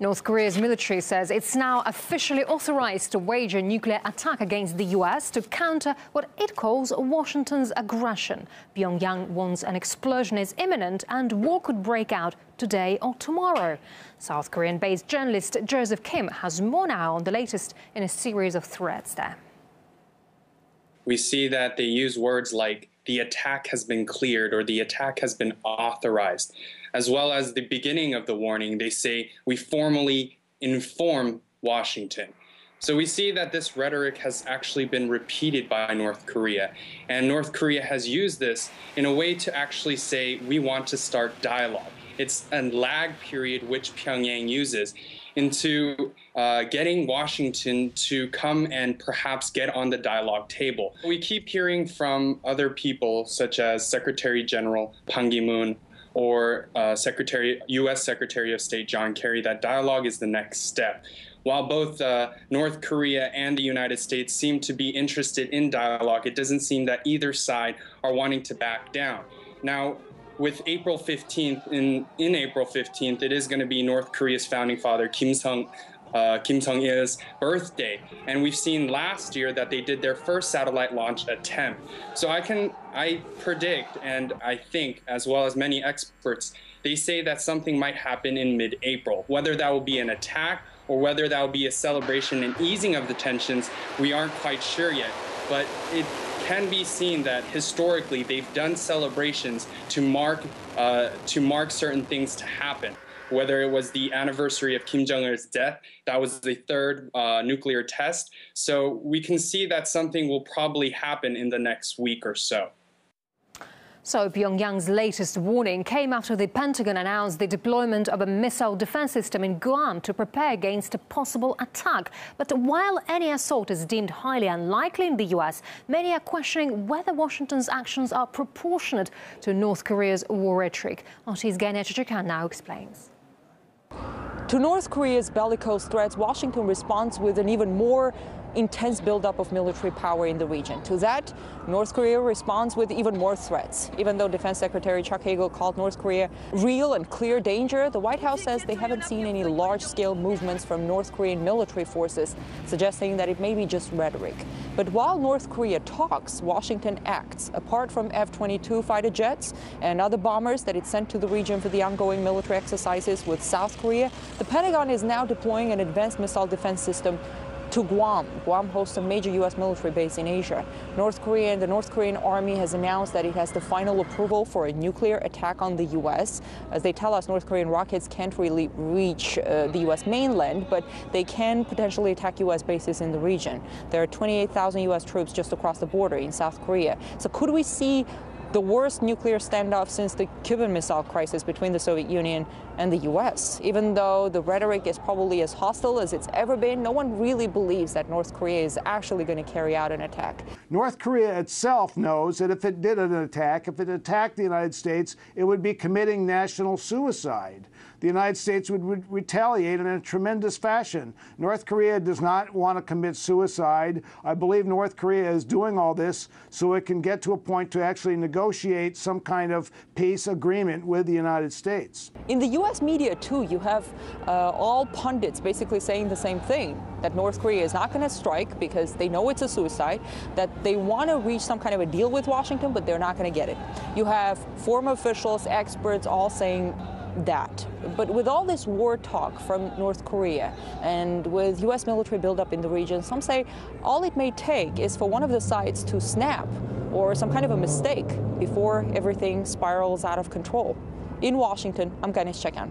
North Korea's military says it's now officially authorized to wage a nuclear attack against the US to counter what it calls Washington's aggression. Pyongyang warns an explosion is imminent and war could break out today or tomorrow. South Korean-based journalist Joseph Kim has more now on the latest in a series of threats there. We see that they use words like the attack has been cleared or the attack has been authorized. As well as the beginning of the warning, they say we formally inform Washington. So we see that this rhetoric has actually been repeated by North Korea. And North Korea has used this in a way to actually say we want to start dialogue. It's a lag period which Pyongyang uses into getting Washington to come and perhaps get on the dialogue table. We keep hearing from other people such as Secretary General Pan Ki-moon or U.S. Secretary of State John Kerry that dialogue is the next step. While both North Korea and the United States seem to be interested in dialogue, it doesn't seem that either side are wanting to back down. Now, with April 15th, in April 15th, it is going to be North Korea's founding father, Kim Jong-il's birthday. And we've seen last year that they did their first satellite launch attempt. So I predict, and I think, as well as many experts, they say that something might happen in mid-April. Whether that will be an attack or whether that will be a celebration and easing of the tensions, we aren't quite sure yet. But it can be seen that historically they've done celebrations to mark certain things to happen. Whether it was the anniversary of Kim Jong-il's death, that was the third nuclear test. So we can see that something will probably happen in the next week or so. So Pyongyang's latest warning came after the Pentagon announced the deployment of a missile defense system in Guam to prepare against a possible attack. But while any assault is deemed highly unlikely in the US, many are questioning whether Washington's actions are proportionate to North Korea's war rhetoric. RT's Gania Chichikan now explains. To North Korea's bellicose threats, Washington responds with an even more intense buildup of military power in the region. To that, North Korea responds with even more threats. Even though Defense Secretary Chuck Hagel called North Korea real and clear danger, the White House says they haven't seen any large-scale movements from North Korean military forces, suggesting that it may be just rhetoric. But while North Korea talks, Washington acts. Apart from F-22 fighter jets and other bombers that it sent to the region for the ongoing military exercises with South Korea, the Pentagon is now deploying an advanced missile defense system to Guam. Guam hosts a major U.S. military base in Asia. The North Korean army has announced that it has the final approval for a nuclear attack on the U.S. As they tell us, North Korean rockets can't really reach the U.S. mainland, but they can potentially attack U.S. bases in the region. There are 28,000 U.S. troops just across the border in South Korea. So could we see the worst nuclear standoff since the Cuban Missile Crisis between the Soviet Union and the U.S. Even though the rhetoric is probably as hostile as it's ever been, no one really believes that North Korea is actually going to carry out an attack. North Korea itself knows that if it did an attack, if it attacked the United States, it would be committing national suicide. The United States would retaliate in a tremendous fashion. North Korea does not want to commit suicide. I believe North Korea is doing all this so it can get to a point to actually negotiate some kind of peace agreement with the United States. In the U.S. media, too, you have all pundits basically saying the same thing, that North Korea is not going to strike because they know it's a suicide, that they want to reach some kind of a deal with Washington, but they're not going to get it. You have former officials, experts all saying that. But with all this war talk from North Korea and with U.S. military buildup in the region, some say all it may take is for one of the sides to snap or some kind of a mistake before everything spirals out of control. In Washington, I'm Ganesh Chekhan.